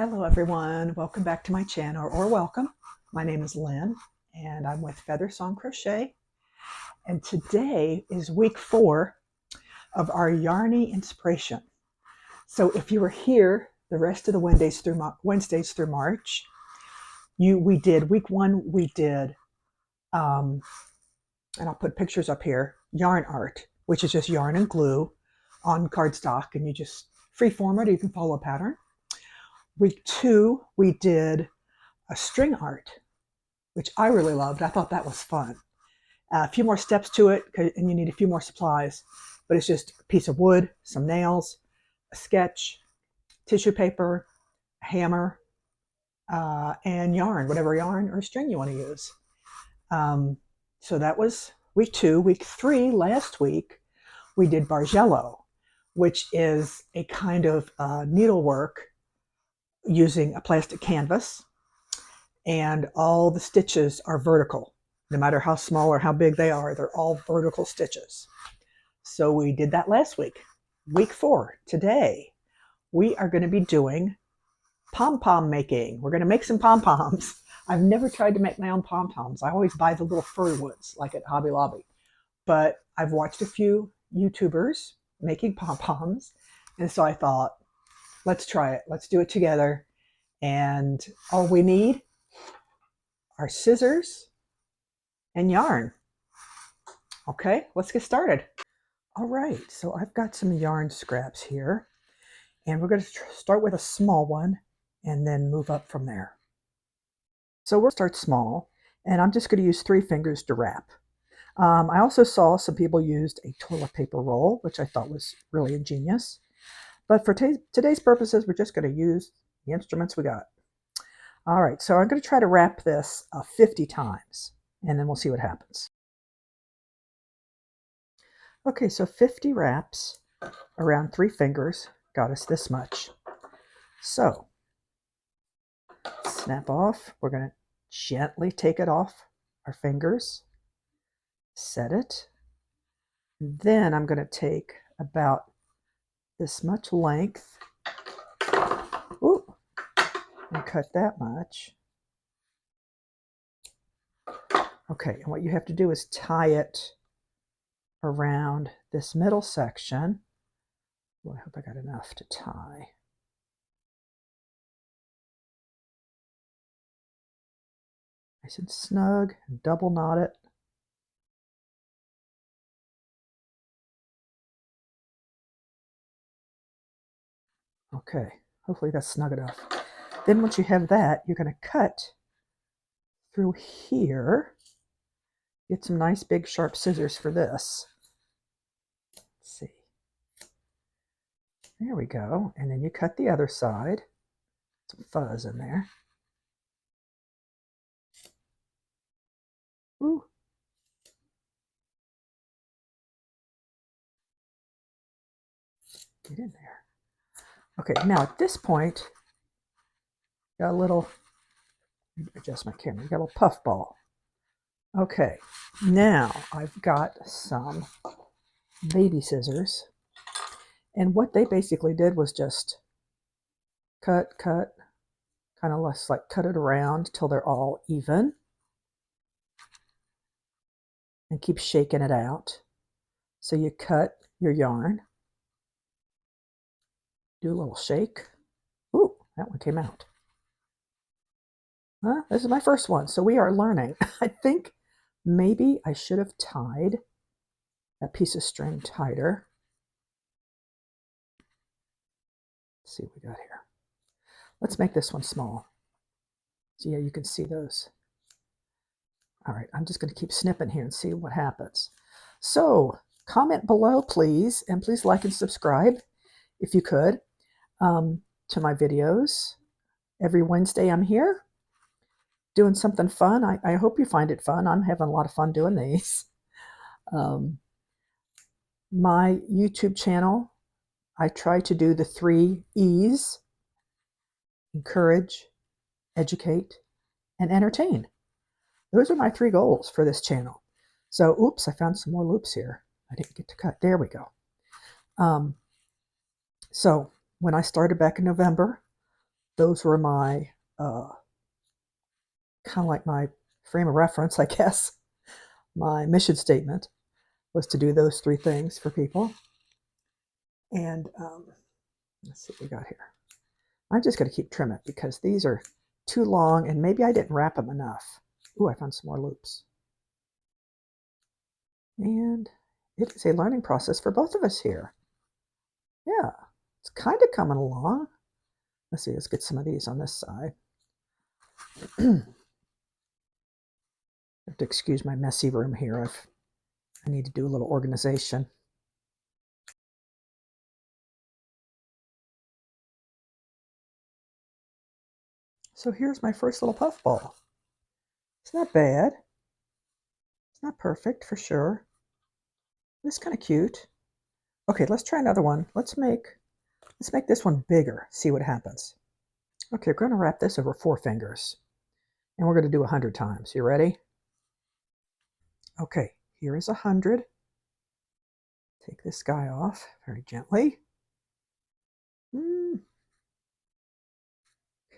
Hello everyone, welcome back to my channel, or welcome. My name is Lynn and I'm with Feather Song Crochet, and today is week 4 of our yarny inspiration. So if you were here the rest of the Wednesdays through March, we did week 1, we did and I'll put pictures up here, yarn art, which is just yarn and glue on cardstock, and you just freeform it, or you can follow a pattern. Week 2, we did a string art, which I really loved. I thought that was fun. A few more steps to it, and you need a few more supplies, but it's just a piece of wood, some nails, a sketch, tissue paper, a hammer, and yarn, whatever yarn or string you want to use. So that was week 2. Week 3, last week, we did bargello, which is a kind of needlework using a plastic canvas, and all the stitches are vertical. No matter how small or how big they are, they're all vertical stitches. So we did that last week. Week 4, today, we are going to be doing pom-pom making. We're going to make some pom-poms. I've never tried to make my own pom-poms. I always buy the little fur ones, like at Hobby Lobby. But I've watched a few YouTubers making pom-poms, and so I thought, let's try it. Let's do it together. And all we need are scissors and yarn. Okay, let's get started. All right, so I've got some yarn scraps here, and we're going to start with a small one and then move up from there. So we'll start small, and I'm just going to use 3 fingers to wrap. I also saw some people used a toilet paper roll, which I thought was really ingenious. But for today's purposes, we're just going to use the instruments we got. All right, so I'm going to try to wrap this 50 times, and then we'll see what happens. Okay, so 50 wraps around 3 fingers got us this much. So, snap off. We're going to gently take it off our fingers, set it. Then I'm going to take about this much length, and cut that much. Okay, and what you have to do is tie it around this middle section. Well, I hope I got enough to tie. Nice and snug, and double knot it. Okay, hopefully that's snug enough. Then once you have that, you're going to cut through here. Get some nice big sharp scissors for this. Let's see. There we go. And then you cut the other side. Some fuzz in there. Ooh. Get in there. Okay, now at this point, got a little, adjust my camera, got a little puff ball. Okay, now I've got some baby scissors, and what they basically did was just cut, kind of less like cut it around till they're all even, and keep shaking it out. So you cut your yarn, do a little shake. Ooh, that one came out. This is my first one, so we are learning. I think maybe I should have tied that piece of string tighter. Let's see what we got here. Let's make this one small. So yeah, you can see those. All right, I'm just going to keep snipping here and see what happens. So comment below, please, and please like and subscribe, if you could, to my videos. Every Wednesday I'm here doing something fun. I hope you find it fun. I'm having a lot of fun doing these. My YouTube channel, I try to do the 3 E's: encourage, educate, and entertain. Those are my 3 goals for this channel. So, oops, I found some more loops here. I didn't get to cut. There we go. So when I started back in November, those were my, kind of like my frame of reference, I guess. My mission statement was to do those 3 things for people. And let's see what we got here. I'm just going to keep trimming because these are too long and maybe I didn't wrap them enough. Ooh, I found some more loops. And it is a learning process for both of us here. Yeah, it's kind of coming along. Let's see, let's get some of these on this side. I have to excuse my messy room here. I need to do a little organization. So here's my first little puff ball. It's not bad. It's not perfect for sure. It's kind of cute. Okay, let's try another one. Let's make this one bigger. See what happens. Okay, we're going to wrap this over 4 fingers. And we're going to do 100 times. You ready? Okay, here is 100. Take this guy off very gently.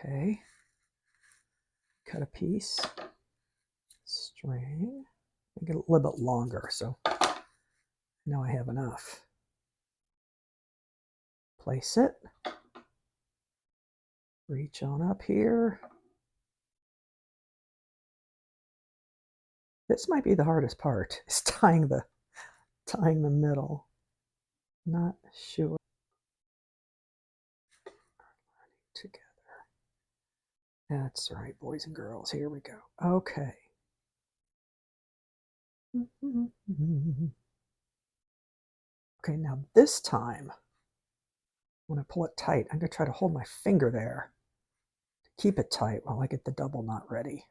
Okay. Cut a piece. String. Make it a little bit longer, so now I have enough. Place it. Reach on up here. This might be the hardest part, is tying the middle. Not sure. Together. That's right, boys and girls. Here we go. Okay. Okay, now this time, when I pull it tight, I'm going to try to hold my finger there to keep it tight while I get the double knot ready.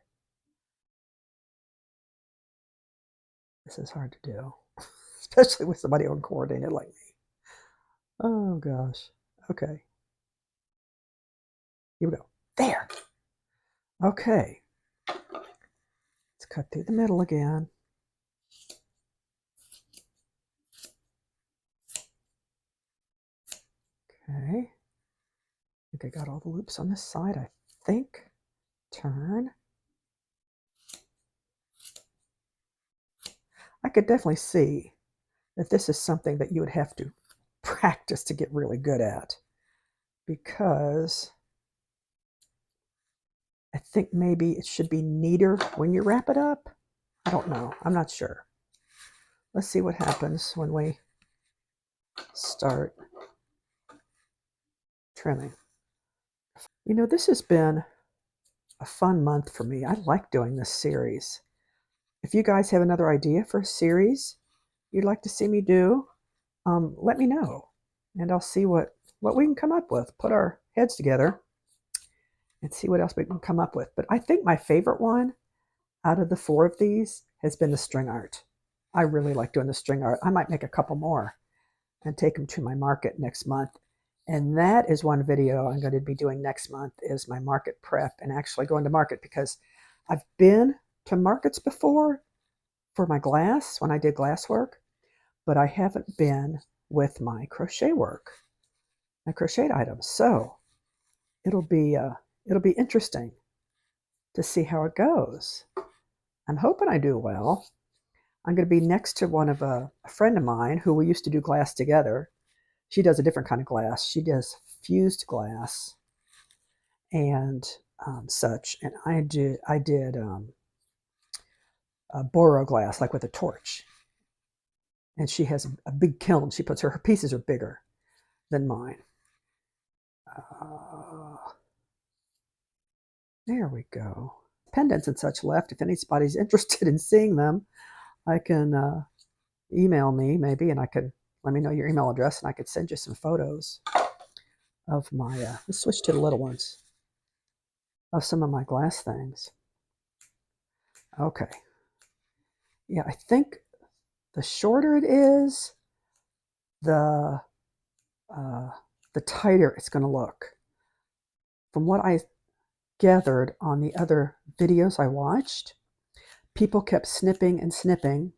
This is hard to do, especially with somebody uncoordinated like me. Oh gosh. Okay. Here we go. There. Okay. Let's cut through the middle again. Okay. I think I got all the loops on this side, I think. Turn. I could definitely see that this is something that you would have to practice to get really good at, because I think maybe it should be neater when you wrap it up. I don't know. I'm not sure. Let's see what happens when we start trimming. You know, this has been a fun month for me. I like doing this series. If you guys have another idea for a series you'd like to see me do, let me know, and I'll see what we can come up with. Put our heads together and see what else we can come up with. But I think my favorite one out of the 4 of these has been the string art. I really like doing the string art. I might make a couple more and take them to my market next month. And that is one video I'm going to be doing next month, is my market prep and actually going to market, because I've been to markets before for my glass when I did glass work, but I haven't been with my crochet work, my crocheted items. So it'll be interesting to see how it goes. I'm hoping I do well. I'm going to be next to one of a friend of mine who we used to do glass together. She does a different kind of glass. She does fused glass and such. And I did boro glass, like with a torch. And she has a big kiln. She puts her pieces are bigger than mine. There we go. Pendants and such left. If anybody's interested in seeing them, I can email me maybe, and I could let me know your email address, and I could send you some photos of my, let's switch to the little ones, of some of my glass things. Okay. Yeah, I think the shorter it is, the tighter it's going to look. From what I gathered on the other videos I watched, people kept snipping and snipping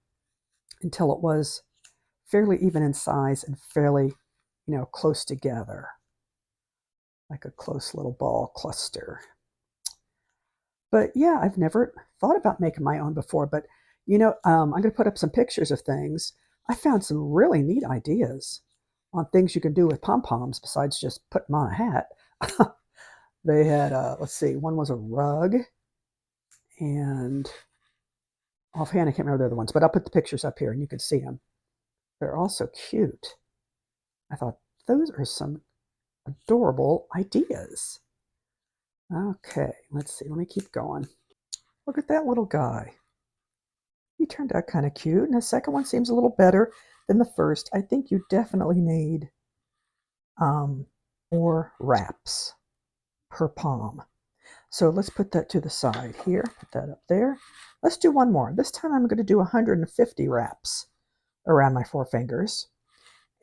until it was fairly even in size and fairly, close together. like a close little ball cluster. But yeah, I've never thought about making my own before. But I'm going to put up some pictures of things. I found some really neat ideas on things you can do with pom-poms besides just put them on a hat. They had, let's see, one was a rug, and offhand I can't remember the other ones, but I'll put the pictures up here and you can see them. They're all so cute. I thought those are some adorable ideas. Okay, let's see. Let me keep going. Look at that little guy. He turned out kind of cute, and the second one seems a little better than the first. I think you definitely need more wraps per palm. So let's put that to the side here. Put that up there. Let's do one more. This time I'm going to do 150 wraps around my 4 fingers.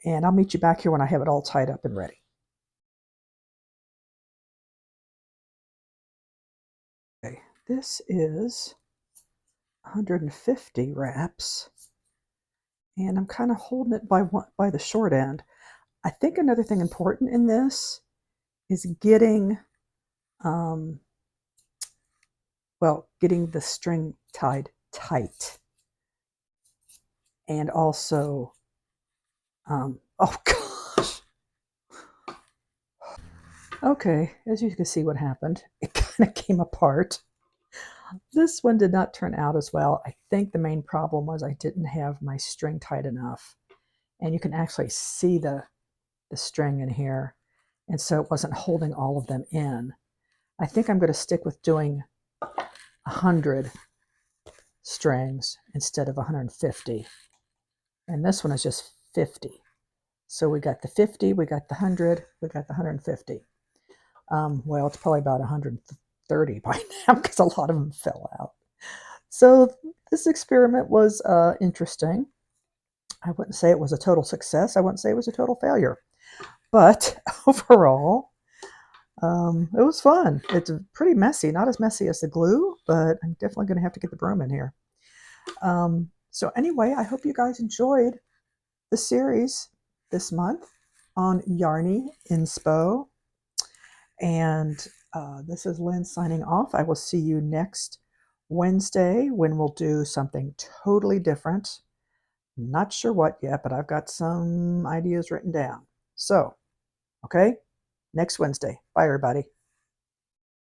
And I'll meet you back here when I have it all tied up and ready. Okay, this is 150 wraps. And I'm kind of holding it by the short end. I think another thing important in this is getting getting the string tied tight. And also, oh gosh. Okay, as you can see what happened, it kind of came apart. This one did not turn out as well. I think the main problem was I didn't have my string tight enough. And you can actually see the string in here. And so it wasn't holding all of them in. I think I'm going to stick with doing 100 strings instead of 150. And this one is just 50. So we got the 50, we got the 100, we got the 150. Well, it's probably about 130 by now because a lot of them fell out. So this experiment was interesting. I wouldn't say it was a total success. I wouldn't say it was a total failure. But overall, it was fun. It's pretty messy. Not as messy as the glue, but I'm definitely going to have to get the broom in here. So anyway, I hope you guys enjoyed the series this month on Yarny Inspo. And this is Lynn signing off. I will see you next Wednesday when we'll do something totally different. Not sure what yet, but I've got some ideas written down. So, okay, next Wednesday. Bye, everybody.